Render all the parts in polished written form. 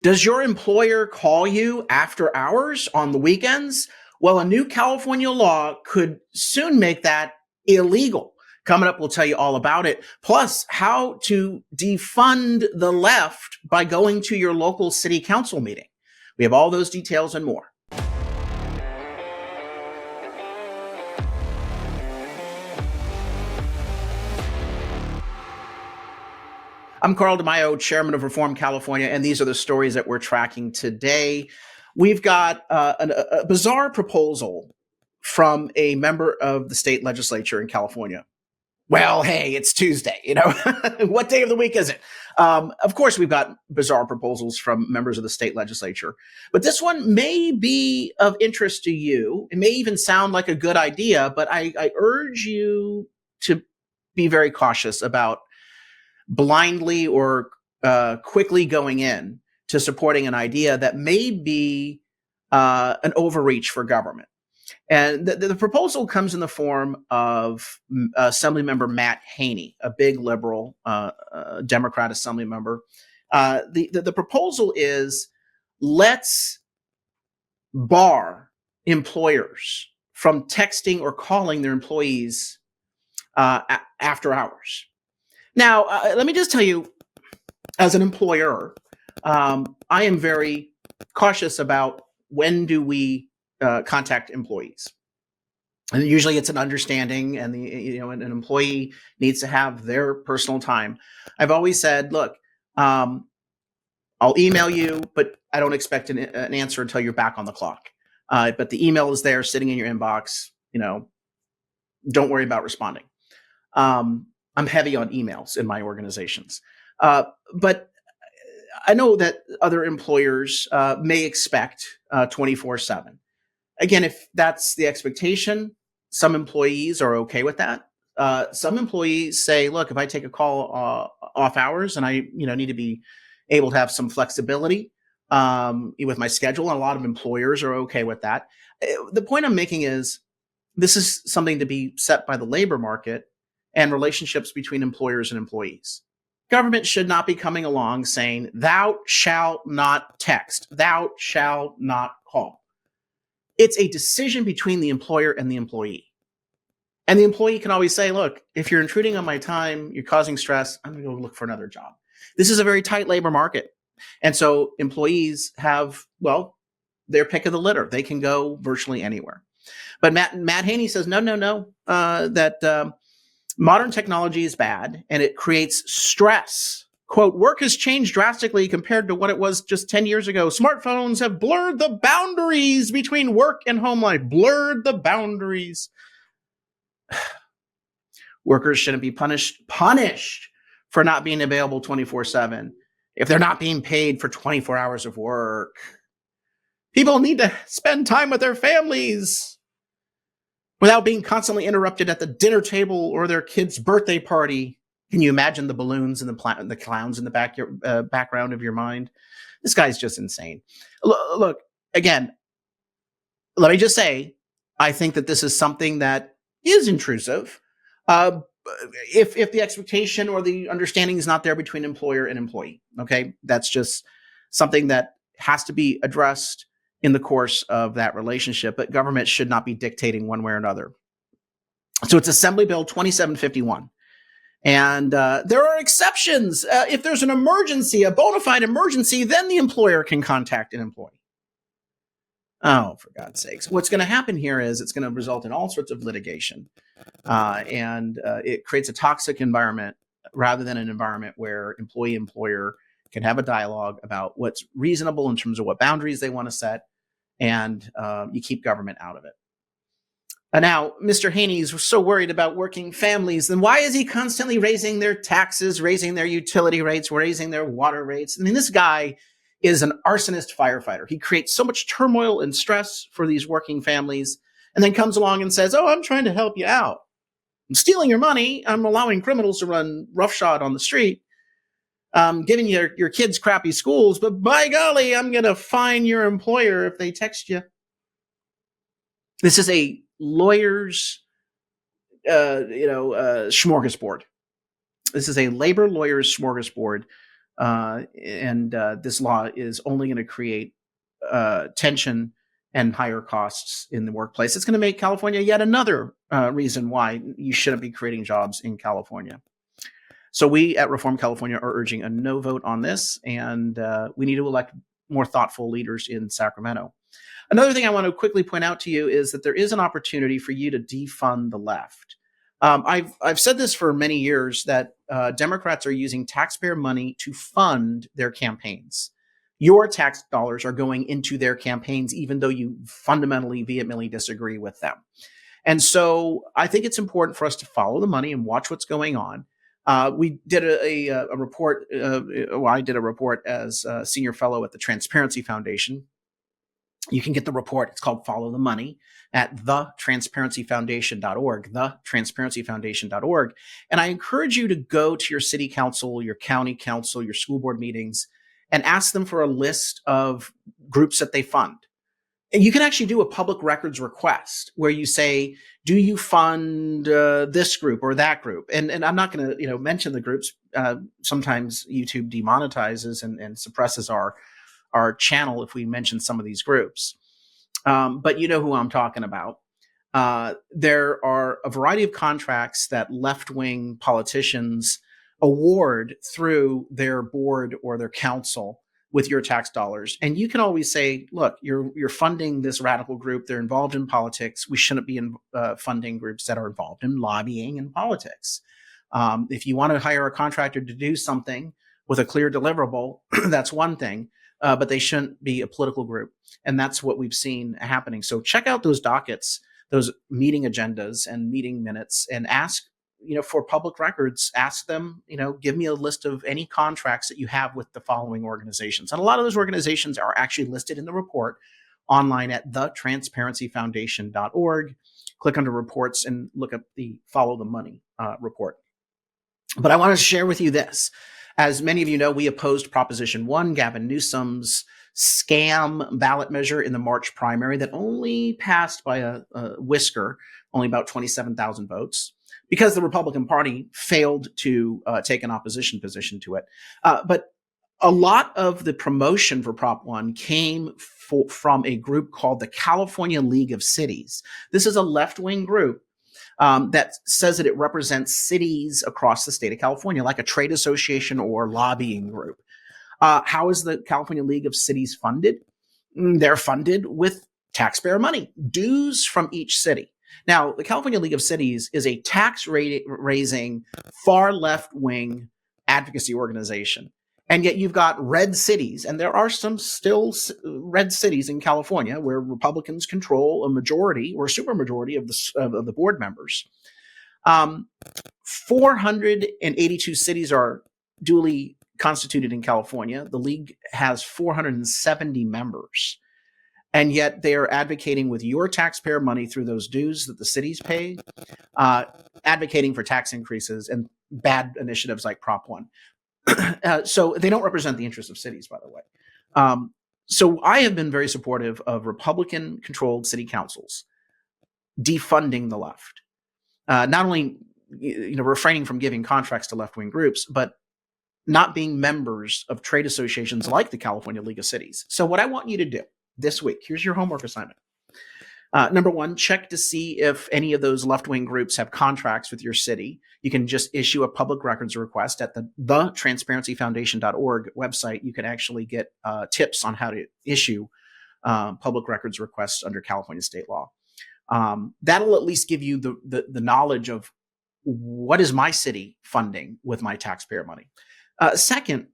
Does your employer call you after hours on the weekends? Well, a new California law could soon make that illegal. Coming up, we'll tell you all about it. Plus, how to defund the left by going to your local city council meeting. We have all those details and more. I'm Carl DeMaio, chairman of Reform California, and these are the stories that we're tracking today. We've got a bizarre proposal from a member of the state legislature in California. Well, hey, it's Tuesday, what day of the week is it? Of course, we've got bizarre proposals from members of the state legislature, but this one may be of interest to you. It may even sound like a good idea, but I urge you to be very cautious about blindly or quickly going in to supporting an idea that may be an overreach for government. And the proposal comes in the form of Assemblymember Matt Haney, a big liberal Democrat Assembly member. The proposal is, let's bar employers from texting or calling their employees after hours. Now, let me just tell you, as an employer, I am very cautious about when do we contact employees. And usually it's an understanding, and an employee needs to have their personal time. I've always said, look, I'll email you, but I don't expect an answer until you're back on the clock. But the email is there sitting in your inbox. Don't worry about responding. I'm heavy on emails in my organizations. But I know that other employers may expect 24/7. Again, if that's the expectation, some employees are okay with that. Some employees say, look, if I take a call off hours and I need to be able to have some flexibility with my schedule, and a lot of employers are okay with that. The point I'm making is this is something to be set by the labor market and relationships between employers and employees. Government should not be coming along saying, thou shalt not text, thou shalt not call. It's a decision between the employer and the employee. And the employee can always say, look, if you're intruding on my time, you're causing stress, I'm going to go look for another job. This is a very tight labor market. And so employees have, their pick of the litter. They can go virtually anywhere. But Matt Haney says, no, that modern technology is bad and it creates stress. Quote, work has changed drastically compared to what it was just 10 years ago. Smartphones have blurred the boundaries between work and home life. Blurred the boundaries. Workers shouldn't be punished for not being available 24/7 if they're not being paid for 24 hours of work. People need to spend time with their families without being constantly interrupted at the dinner table or their kid's birthday party. Can you imagine the balloons and the clowns in the background of your mind? This guy's just insane. Look, again, let me just say, I think that this is something that is intrusive. If the expectation or the understanding is not there between employer and employee, okay? That's just something that has to be addressed in the course of that relationship, but government should not be dictating one way or another. So it's Assembly Bill 2751. And there are exceptions. If there's an emergency, a bona fide emergency, then the employer can contact an employee. Oh, for God's sakes. What's going to happen here is it's going to result in all sorts of litigation. And it creates a toxic environment rather than an environment where employee-employer can have a dialogue about what's reasonable in terms of what boundaries they want to set, and you keep government out of it. Now, Mr. Haney's so worried about working families, then why is he constantly raising their taxes, raising their utility rates, raising their water rates? I mean, this guy is an arsonist firefighter. He creates so much turmoil and stress for these working families, and then comes along and says, I'm trying to help you out. I'm stealing your money. I'm allowing criminals to run roughshod on the street. Giving your kids crappy schools, but by golly, I'm going to fine your employer if they text you. This is a lawyer's, smorgasbord. This is a labor lawyer's smorgasbord and this law is only going to create tension and higher costs in the workplace. It's going to make California yet another reason why you shouldn't be creating jobs in California. So we at Reform California are urging a no vote on this, and we need to elect more thoughtful leaders in Sacramento. Another thing I want to quickly point out to you is that there is an opportunity for you to defund the left. I've said this for many years that Democrats are using taxpayer money to fund their campaigns. Your tax dollars are going into their campaigns, even though you fundamentally, vehemently disagree with them. And so I think it's important for us to follow the money and watch what's going on. We did a report. I did a report as a senior fellow at the Transparency Foundation. You can get the report. It's called Follow the Money at thetransparencyfoundation.org, thetransparencyfoundation.org. And I encourage you to go to your city council, your county council, your school board meetings, and ask them for a list of groups that they fund. And you can actually do a public records request where you say, do you fund this group or that group? And I'm not going to mention the groups. Sometimes YouTube demonetizes and suppresses our channel if we mention some of these groups. But you know who I'm talking about. There are a variety of contracts that left-wing politicians award through their board or their council with your tax dollars. And you can always say, look, you're funding this radical group. They're involved in politics. We shouldn't be funding groups that are involved in lobbying and politics. If you want to hire a contractor to do something with a clear deliverable, that's one thing. But they shouldn't be a political group. And that's what we've seen happening. So check out those dockets, those meeting agendas and meeting minutes, and ask, for public records, ask them, give me a list of any contracts that you have with the following organizations. And a lot of those organizations are actually listed in the report online at thetransparencyfoundation.org. Click under reports and look up the Follow the Money report. But I want to share with you this. As many of you know, we opposed Proposition 1, Gavin Newsom's scam ballot measure in the March primary that only passed by a whisker, only about 27,000 votes, because the Republican Party failed to take an opposition position to it. But a lot of the promotion for Prop 1 came from a group called the California League of Cities. This is a left-wing group that says that it represents cities across the state of California, like a trade association or lobbying group. How is the California League of Cities funded? They're funded with taxpayer money, dues from each city. Now, the California League of Cities is a tax-raising, far left-wing advocacy organization. And yet you've got red cities, and there are some still red cities in California where Republicans control a majority or a supermajority of the board members. 482 cities are duly constituted in California. The league has 470 members. And yet they are advocating with your taxpayer money through those dues that the cities pay, advocating for tax increases and bad initiatives like Prop 1. So they don't represent the interests of cities, by the way. So I have been very supportive of Republican-controlled city councils defunding the left, not only refraining from giving contracts to left-wing groups, but not being members of trade associations like the California League of Cities. So what I want you to do this week, here's your homework assignment. Number one, check to see if any of those left-wing groups have contracts with your city. You can just issue a public records request at the thetransparencyfoundation.org website. You can actually get tips on how to issue public records requests under California state law. That'll at least give you the knowledge of what is my city funding with my taxpayer money. Second,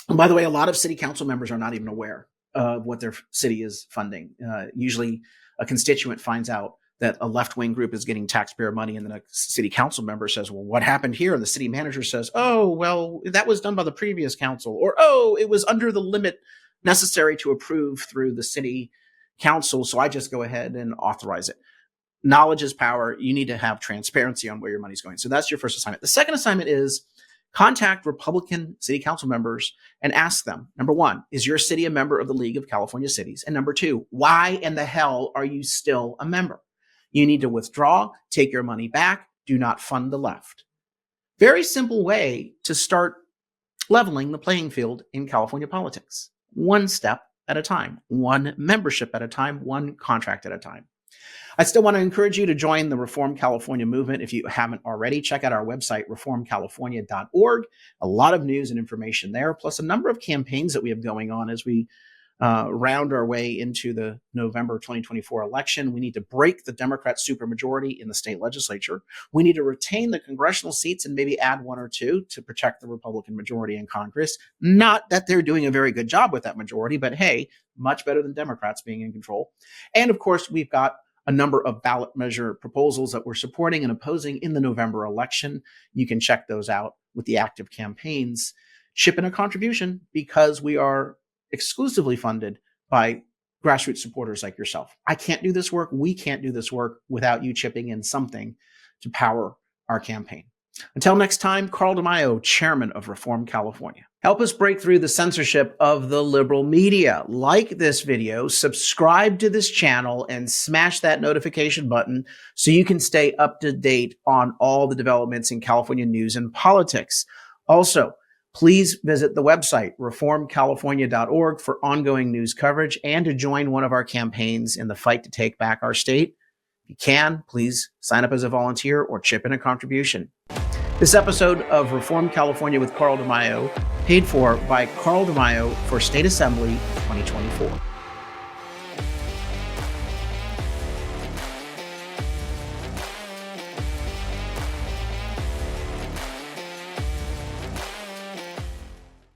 and by the way, a lot of city council members are not even aware of what their city is funding. Usually a constituent finds out that a left-wing group is getting taxpayer money, and then a city council member says, well, what happened here? And the city manager says, oh, well, that was done by the previous council, or, oh, it was under the limit necessary to approve through the city council, so I just go ahead and authorize it. Knowledge is power. You need to have transparency on where your money's going. So that's your first assignment. The second assignment is contact Republican city council members and ask them, number one, is your city a member of the League of California Cities? And number two, why in the hell are you still a member? You need to withdraw, take your money back, do not fund the left. Very simple way to start leveling the playing field in California politics, one step at a time, one membership at a time, one contract at a time. I still want to encourage you to join the Reform California movement. If you haven't already, check out our website, reformcalifornia.org. A lot of news and information there, plus a number of campaigns that we have going on as we round our way into the November 2024 election. We need to break the Democrat supermajority in the state legislature. We need to retain the congressional seats and maybe add one or two to protect the Republican majority in Congress. Not that they're doing a very good job with that majority, but hey, much better than Democrats being in control. And of course, we've got a number of ballot measure proposals that we're supporting and opposing in the November election. You can check those out with the active campaigns. Chip in a contribution because we are exclusively funded by grassroots supporters like yourself. I can't do this work. We can't do this work without you chipping in something to power our campaign. Until next time, Carl DeMaio, chairman of Reform California. Help us break through the censorship of the liberal media. Like this video, subscribe to this channel, and smash that notification button so you can stay up to date on all the developments in California news and politics. Also, please visit the website, reformcalifornia.org, for ongoing news coverage and to join one of our campaigns in the fight to take back our state. If you can, please sign up as a volunteer or chip in a contribution. This episode of Reform California with Carl DeMaio, paid for by Carl DeMaio for State Assembly 2024.